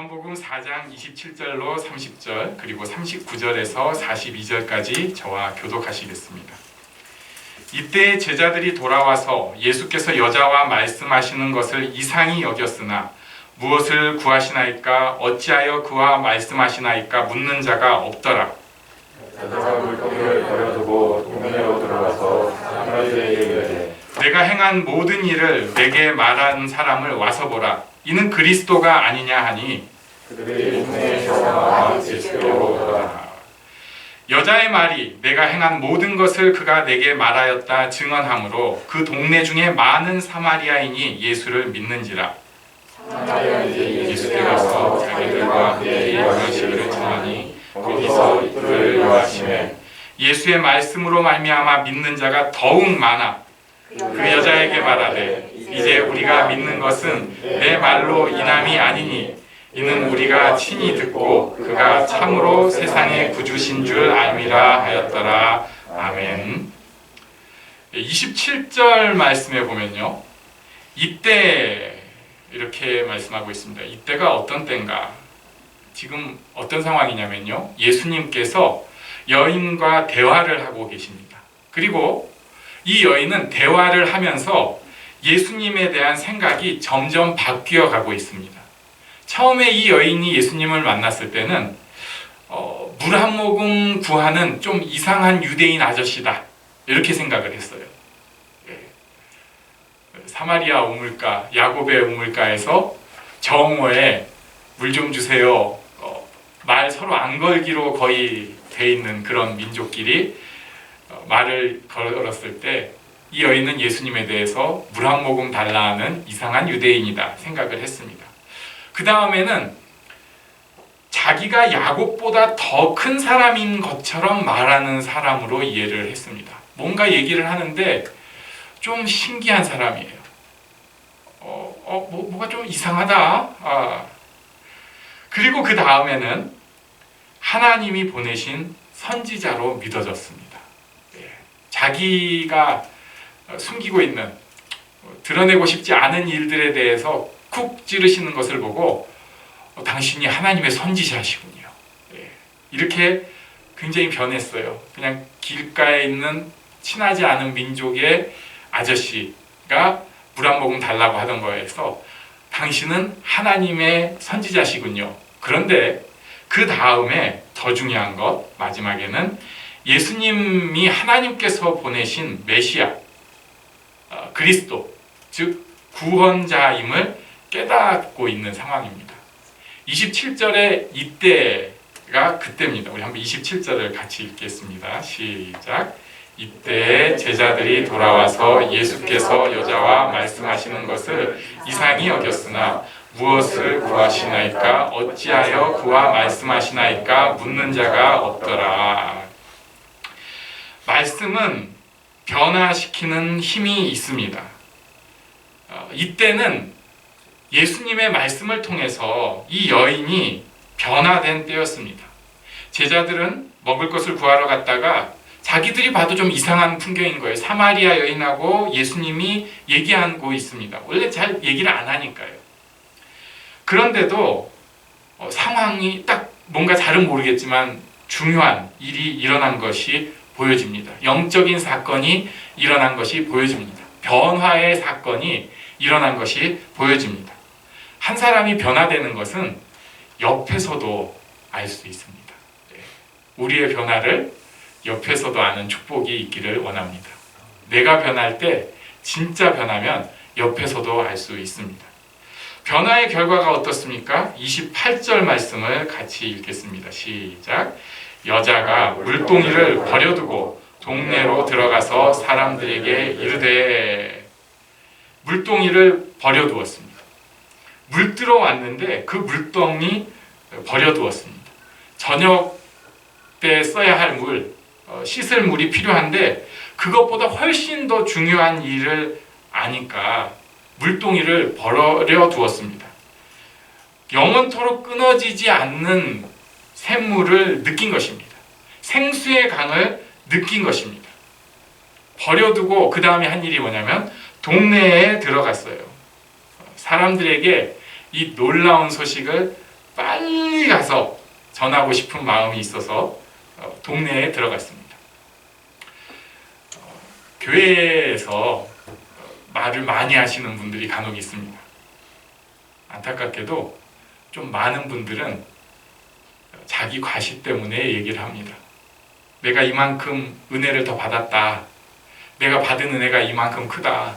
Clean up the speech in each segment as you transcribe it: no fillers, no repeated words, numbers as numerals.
요한복음 4장 27절로 30절 그리고 39절에서 42절까지 저와 교독하시겠습니다. 이때 제자들이 돌아와서 예수께서 여자와 말씀하시는 것을 이상히 여겼으나 무엇을 구하시나이까 어찌하여 그와 말씀하시나이까 묻는 자가 없더라. 여자가 물동이를 버려두고 동네로 들어가서 사람들에게 이르되 내가 행한 모든 일을 내게 말한 사람을 와서 보라. 이는 그리스도가 아니냐 하니 그들이 동네에서 나와 예수께로 오더라. 여자의 말이 내가 행한 모든 것을 그가 내게 말하였다 증언하므로 그 동네 중에 많은 사마리아인이 예수를 믿는지라. 사마리아인이 예수께 와서 자기들과 함께 일하시기를 청하니 거기서 이틀을 요하시매 예수의 말씀으로 말미암아 믿는 자가 더욱 많아 그 여자에게 말하되 이제 우리가 믿는 것은 내 말로 인함이 아니니 이는 우리가 친히 듣고 그가 참으로 세상의 구주신 줄 알미라 하였더라. 아멘. 27절 말씀에 보면요, 이때 이렇게 말씀하고 있습니다. 이때가 어떤 때인가? 지금 어떤 상황이냐면요, 예수님께서 여인과 대화를 하고 계십니다. 그리고 이 여인은 대화를 하면서 예수님에 대한 생각이 점점 바뀌어 가고 있습니다. 처음에 이 여인이 예수님을 만났을 때는 물 한 모금 구하는 좀 이상한 유대인 아저씨다 이렇게 생각을 했어요. 사마리아 우물가, 야곱의 우물가에서 정오에 물 좀 주세요. 말 서로 안 걸기로 거의 돼 있는 그런 민족끼리 말을 걸었을 때 이 여인은 예수님에 대해서 물 한 모금 달라는 이상한 유대인이다 생각을 했습니다. 그 다음에는 자기가 야곱보다 더 큰 사람인 것처럼 말하는 사람으로 이해를 했습니다. 뭔가 얘기를 하는데 좀 신기한 사람이에요. 뭐가 좀 이상하다. 그리고 그 다음에는 하나님이 보내신 선지자로 믿어졌습니다. 자기가 숨기고 있는, 드러내고 싶지 않은 일들에 대해서 쿡 찌르시는 것을 보고 당신이 하나님의 선지자시군요. 이렇게 굉장히 변했어요. 그냥 길가에 있는 친하지 않은 민족의 아저씨가 물 한 모금 달라고 하던 거에서 당신은 하나님의 선지자시군요. 그런데 그 다음에 더 중요한 것, 마지막에는 예수님이 하나님께서 보내신 메시아, 그리스도, 즉 구원자임을 깨닫고 있는 상황입니다. 27절에 이때가 그때입니다. 우리 한번 27절을 같이 읽겠습니다. 시작. 이때 제자들이 돌아와서 예수께서 여자와 말씀하시는 것을 이상히 여겼으나 무엇을 구하시나이까 어찌하여 그와 말씀하시나이까 묻는 자가 없더라. 말씀은 변화시키는 힘이 있습니다. 이때는 예수님의 말씀을 통해서 이 여인이 변화된 때였습니다. 제자들은 먹을 것을 구하러 갔다가 자기들이 봐도 좀 이상한 풍경인 거예요. 사마리아 여인하고 예수님이 얘기하고 있습니다. 원래 잘 얘기를 안 하니까요. 그런데도 상황이 딱 뭔가 잘은 모르겠지만 중요한 일이 일어난 것이 보여집니다. 영적인 사건이 일어난 것이 보여집니다. 변화의 사건이 일어난 것이 보여집니다. 한 사람이 변화되는 것은 옆에서도 알 수 있습니다. 우리의 변화를 옆에서도 아는 축복이 있기를 원합니다. 내가 변할 때 진짜 변하면 옆에서도 알 수 있습니다. 변화의 결과가 어떻습니까? 28절 말씀을 같이 읽겠습니다. 시작. 여자가 물동이를 버려두고 동네로 들어가서 사람들에게 이르되, 물동이를 버려두었습니다. 물 들어왔는데 그 물동이 버려두었습니다. 저녁 때 써야 할 물, 씻을 물이 필요한데 그것보다 훨씬 더 중요한 일을 아니까 물동이를 버려두었습니다. 영원토록 끊어지지 않는 샘물을 느낀 것입니다. 생수의 강을 느낀 것입니다. 버려두고 그 다음에 한 일이 뭐냐면 동네에 들어갔어요. 사람들에게 이 놀라운 소식을 빨리 가서 전하고 싶은 마음이 있어서 동네에 들어갔습니다. 교회에서 말을 많이 하시는 분들이 간혹 있습니다. 안타깝게도 좀 많은 분들은 자기 과시 때문에 얘기를 합니다. 내가 이만큼 은혜를 더 받았다. 내가 받은 은혜가 이만큼 크다.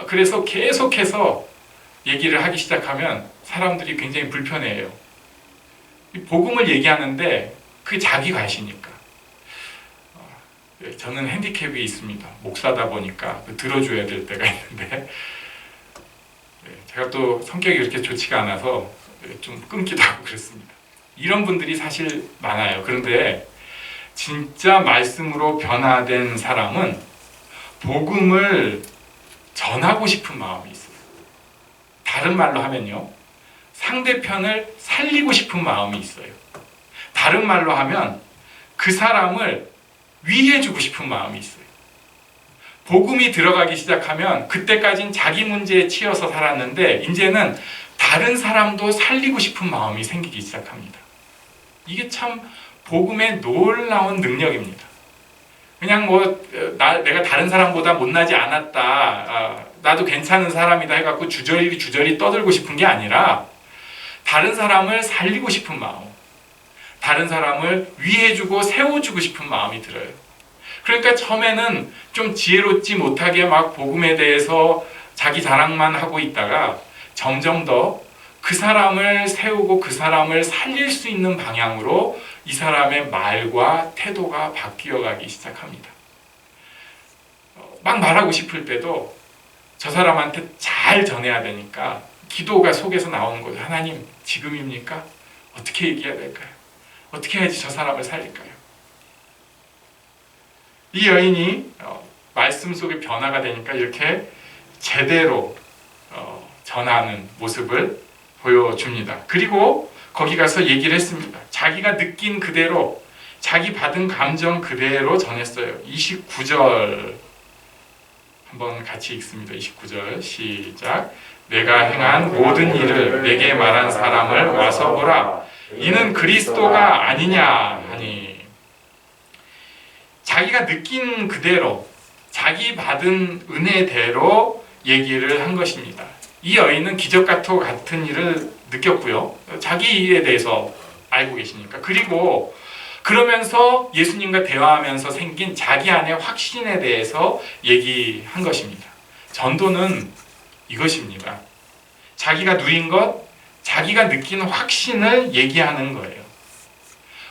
그래서 계속해서 얘기를 하기 시작하면 사람들이 굉장히 불편해해요. 복음을 얘기하는데 그게 자기 과시니까. 저는 핸디캡이 있습니다. 목사다 보니까 들어줘야 될 때가 있는데 제가 또 성격이 그렇게 좋지가 않아서 좀 끊기도 하고 그렇습니다. 이런 분들이 사실 많아요. 그런데 진짜 말씀으로 변화된 사람은 복음을 전하고 싶은 마음이 있어요. 다른 말로 하면요, 상대편을 살리고 싶은 마음이 있어요. 다른 말로 하면 그 사람을 위해주고 싶은 마음이 있어요. 복음이 들어가기 시작하면 그때까진 자기 문제에 치여서 살았는데 이제는 다른 사람도 살리고 싶은 마음이 생기기 시작합니다. 이게 참 복음의 놀라운 능력입니다. 그냥 내가 다른 사람보다 못나지 않았다, 나도 괜찮은 사람이다 해갖고 주저리 떠들고 싶은 게 아니라 다른 사람을 살리고 싶은 마음, 다른 사람을 위해주고 세워주고 싶은 마음이 들어요. 그러니까 처음에는 좀 지혜롭지 못하게 막 복음에 대해서 자기 자랑만 하고 있다가 점점 더 그 사람을 세우고 그 사람을 살릴 수 있는 방향으로 이 사람의 말과 태도가 바뀌어가기 시작합니다. 막 말하고 싶을 때도 저 사람한테 잘 전해야 되니까 기도가 속에서 나오는 거죠. 하나님, 지금입니까? 어떻게 얘기해야 될까요? 어떻게 해야지 저 사람을 살릴까요? 이 여인이 말씀 속에 변화가 되니까 이렇게 제대로 전하는 모습을 보여줍니다. 그리고 거기 가서 얘기를 했습니다. 자기가 느낀 그대로, 자기 받은 감정 그대로 전했어요. 29절 한번 같이 읽습니다. 29절 시작. 내가 행한 모든 일을 내게 말한 사람을 와서 보라. 이는 그리스도가 아니냐 하니. 자기가 느낀 그대로, 자기 받은 은혜대로 얘기를 한 것입니다. 이 여인은 기적과 같은 일을 느꼈고요. 자기 일에 대해서 알고 계시니까. 그리고 그러면서 예수님과 대화하면서 생긴 자기 안의 확신에 대해서 얘기한 것입니다. 전도는 이것입니다. 자기가 누린 것, 자기가 느낀 확신을 얘기하는 거예요.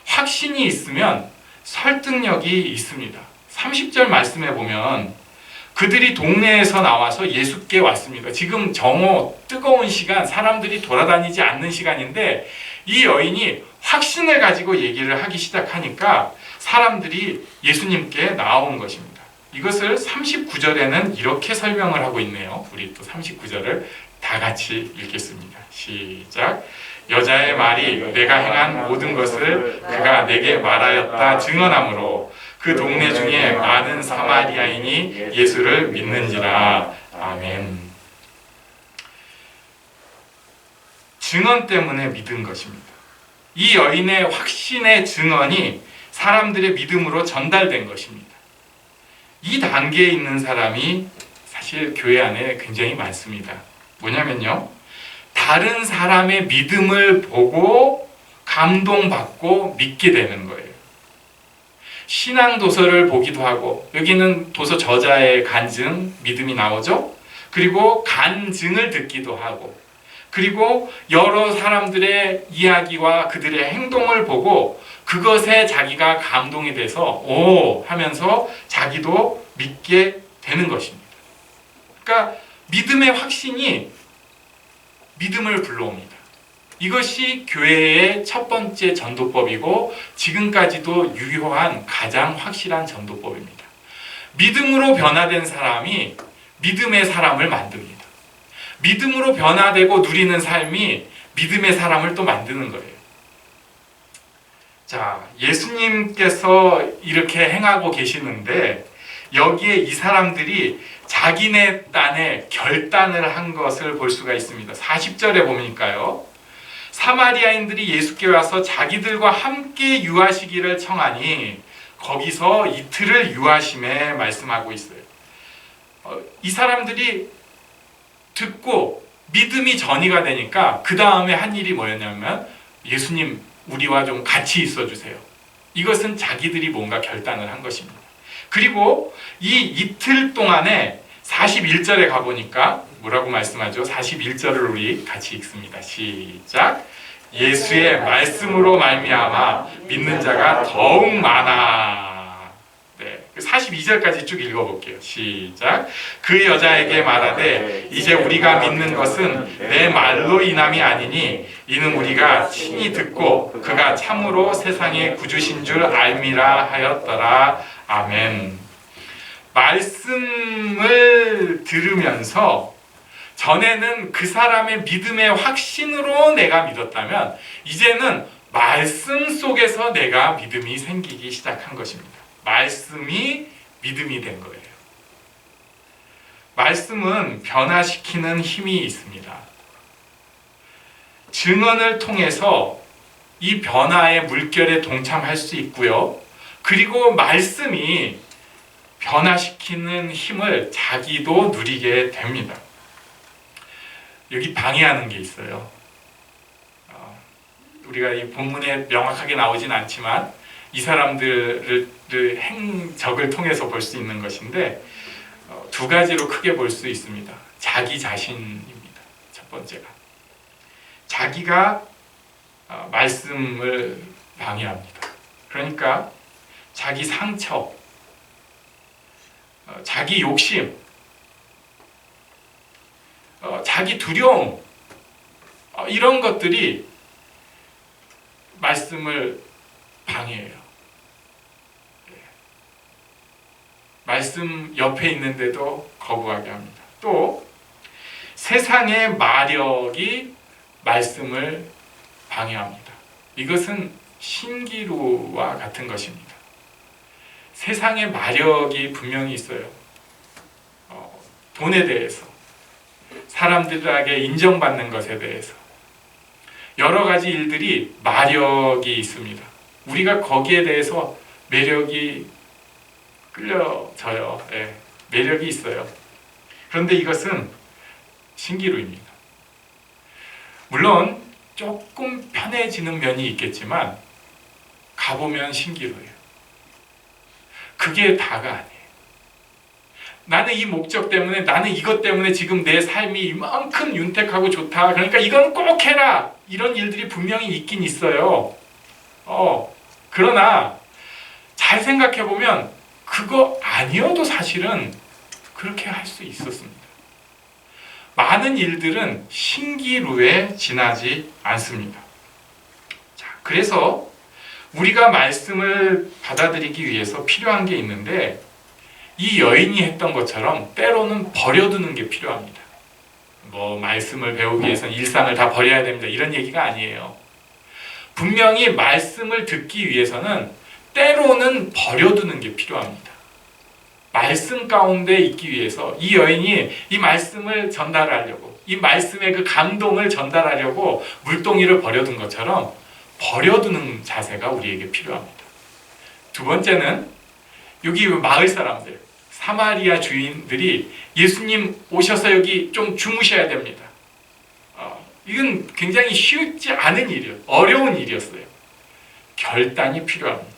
확신이 있으면 설득력이 있습니다. 30절 말씀에 보면 그들이 동네에서 나와서 예수께 왔습니다. 지금 정오 뜨거운 시간, 사람들이 돌아다니지 않는 시간인데 이 여인이 확신을 가지고 얘기를 하기 시작하니까 사람들이 예수님께 나온 것입니다. 이것을 39절에는 이렇게 설명을 하고 있네요. 우리 또 39절을 다 같이 읽겠습니다. 시작. 여자의 말이 내가 행한 모든 것을 그가 내게 말하였다 증언하므로 그 동네 중에 많은 사마리아인이 예수를 믿는지라. 아멘. 증언 때문에 믿은 것입니다. 이 여인의 확신의 증언이 사람들의 믿음으로 전달된 것입니다. 이 단계에 있는 사람이 사실 교회 안에 굉장히 많습니다. 뭐냐면요, 다른 사람의 믿음을 보고 감동받고 믿게 되는 거예요. 신앙 도서를 보기도 하고, 여기는 도서 저자의 간증, 믿음이 나오죠. 그리고 간증을 듣기도 하고, 그리고 여러 사람들의 이야기와 그들의 행동을 보고 그것에 자기가 감동이 돼서 오 하면서 자기도 믿게 되는 것입니다. 그러니까 믿음의 확신이 믿음을 불러옵니다. 이것이 교회의 첫 번째 전도법이고 지금까지도 유효한 가장 확실한 전도법입니다. 믿음으로 변화된 사람이 믿음의 사람을 만듭니다. 믿음으로 변화되고 누리는 삶이 믿음의 사람을 또 만드는 거예요. 자, 예수님께서 이렇게 행하고 계시는데 여기에 이 사람들이 자기네 딴에 결단을 한 것을 볼 수가 있습니다. 40절에 보니까요. 사마리아인들이 예수께 와서 자기들과 함께 유하시기를 청하니 거기서 이틀을 유하심에 말씀하고 있어요. 이 사람들이 듣고 믿음이 전이가 되니까 그 다음에 한 일이 뭐였냐면 예수님 우리와 좀 같이 있어 주세요. 이것은 자기들이 뭔가 결단을 한 것입니다. 그리고 이 이틀 동안에 41절에 가보니까 뭐라고 말씀하죠? 41절을 우리 같이 읽습니다. 시작. 예수의 말씀으로 말미암아 믿는 자가 더욱 많아. 네, 42절까지 쭉 읽어볼게요. 시작. 그 여자에게 말하되 이제 우리가 믿는 것은 내 말로 인함이 아니니 이는 우리가 친히 듣고 그가 참으로 세상의 구주신 줄 알미라 하였더라. 아멘. 말씀을 들으면서 전에는 그 사람의 믿음의 확신으로 내가 믿었다면 이제는 말씀 속에서 내가 믿음이 생기기 시작한 것입니다. 말씀이 믿음이 된 거예요. 말씀은 변화시키는 힘이 있습니다. 증언을 통해서 이 변화의 물결에 동참할 수 있고요. 그리고 말씀이 변화시키는 힘을 자기도 누리게 됩니다. 여기 방해하는 게 있어요. 우리가 이 본문에 명확하게 나오진 않지만 이 사람들의 행적을 통해서 볼 수 있는 것인데 두 가지로 크게 볼 수 있습니다. 자기 자신입니다. 첫 번째가 자기가 말씀을 방해합니다. 그러니까 자기 상처, 자기 욕심, 자기 두려움, 이런 것들이 말씀을 방해해요. 말씀 옆에 있는데도 거부하게 합니다. 또 세상의 마력이 말씀을 방해합니다. 이것은 신기루와 같은 것입니다. 세상의 마력이 분명히 있어요. 돈에 대해서, 사람들에게 인정받는 것에 대해서 여러 가지 일들이 마력이 있습니다. 우리가 거기에 대해서 매력이 끌려져요. 네, 매력이 있어요. 그런데 이것은 신기루입니다. 물론 조금 편해지는 면이 있겠지만 가보면 신기루예요. 그게 다가 아니에요. 나는 이 목적 때문에, 나는 이것 때문에 지금 내 삶이 이만큼 윤택하고 좋다. 그러니까 이건 꼭 해라. 이런 일들이 분명히 있긴 있어요. 그러나 잘 생각해보면 그거 아니어도 사실은 그렇게 할 수 있었습니다. 많은 일들은 신기루에 지나지 않습니다. 자, 그래서 우리가 말씀을 받아들이기 위해서 필요한 게 있는데 이 여인이 했던 것처럼 때로는 버려두는 게 필요합니다. 말씀을 배우기 위해서는 일상을 다 버려야 됩니다. 이런 얘기가 아니에요. 분명히 말씀을 듣기 위해서는 때로는 버려두는 게 필요합니다. 말씀 가운데 있기 위해서 이 여인이 이 말씀을 전달하려고, 이 말씀의 그 감동을 전달하려고 물동이를 버려둔 것처럼 버려두는 자세가 우리에게 필요합니다. 두 번째는 여기 마을 사람들, 사마리아 주인들이 예수님 오셔서 여기 좀 주무셔야 됩니다. 이건 굉장히 쉽지 않은 일이에요. 어려운 일이었어요. 결단이 필요합니다.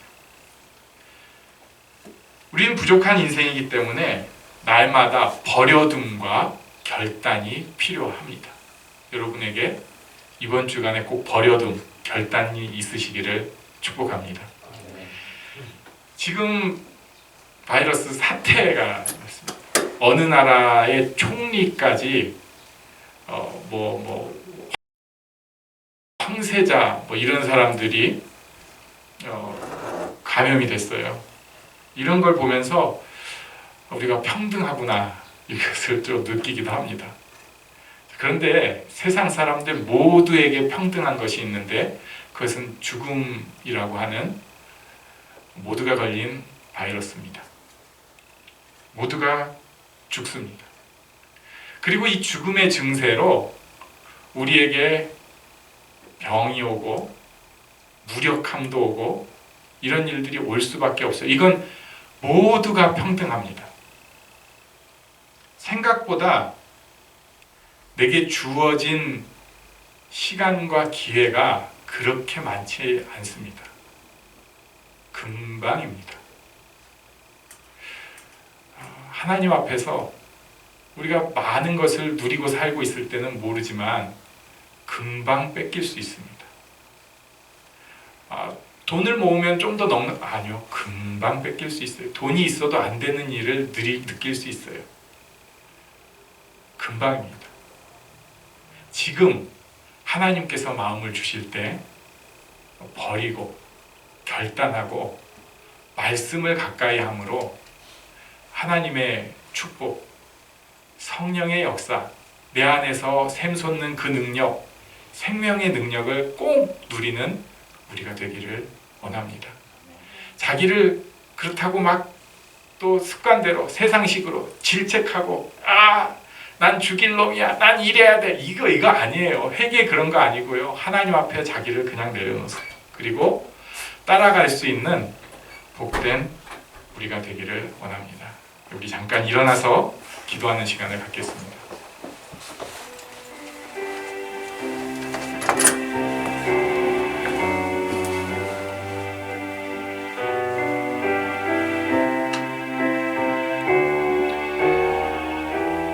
우리는 부족한 인생이기 때문에 날마다 버려둠과 결단이 필요합니다. 여러분에게 이번 주간에 꼭 버려둠, 결단이 있으시기를 축복합니다. 지금 바이러스 사태가 있습니다. 어느 나라의 총리까지 황세자 이런 사람들이 감염이 됐어요. 이런 걸 보면서 우리가 평등하구나 이것을 좀 느끼기도 합니다. 그런데 세상 사람들 모두에게 평등한 것이 있는데 그것은 죽음이라고 하는 모두가 걸린 바이러스입니다. 모두가 죽습니다. 그리고 이 죽음의 증세로 우리에게 병이 오고 무력함도 오고 이런 일들이 올 수밖에 없어요. 이건 모두가 평등합니다. 생각보다 내게 주어진 시간과 기회가 그렇게 많지 않습니다. 금방입니다. 하나님 앞에서 우리가 많은 것을 누리고 살고 있을 때는 모르지만 금방 뺏길 수 있습니다. 돈을 모으면 좀 더 아니요, 금방 뺏길 수 있어요. 돈이 있어도 안 되는 일을 느낄 수 있어요. 금방입니다. 지금 하나님께서 마음을 주실 때 버리고 결단하고 말씀을 가까이 함으로 하나님의 축복, 성령의 역사, 내 안에서 샘솟는 그 능력, 생명의 능력을 꼭 누리는 우리가 되기를 원합니다. 자기를 그렇다고 막 또 습관대로 세상식으로 질책하고 난 죽일 놈이야, 난 이래야 돼, 이거 아니에요. 회개 그런 거 아니고요. 하나님 앞에 자기를 그냥 내려놓으세요. 그리고 따라갈 수 있는 복된 우리가 되기를 원합니다. 우리 잠깐 일어나서 기도하는 시간을 갖겠습니다.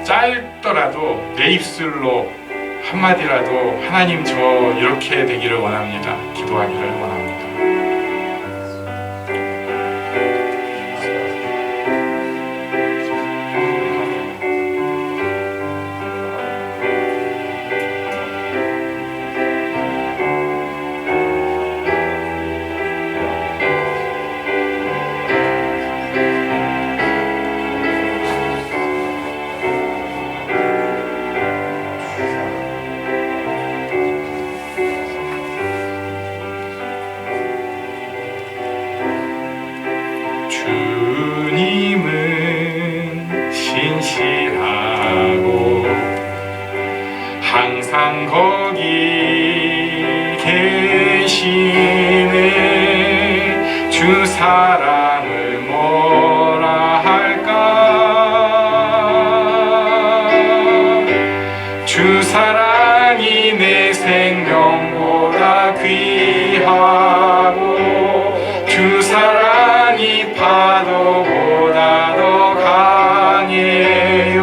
짧더라도 내 입술로 한마디라도 하나님 저 이렇게 되기를 원합니다. 기도하기를 원합니다. 주님은 신실하고 항상 거기 계시네. 주 사랑을 뭐라 할까. 주 사랑이 내 생명보다 귀하고 주 사랑이 파도보다 더 강해요.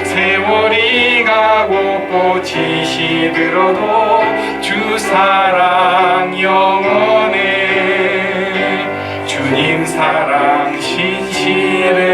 세월이 가고 꽃이 시들어도 주 사랑 영원해. 주님 사랑 신실해.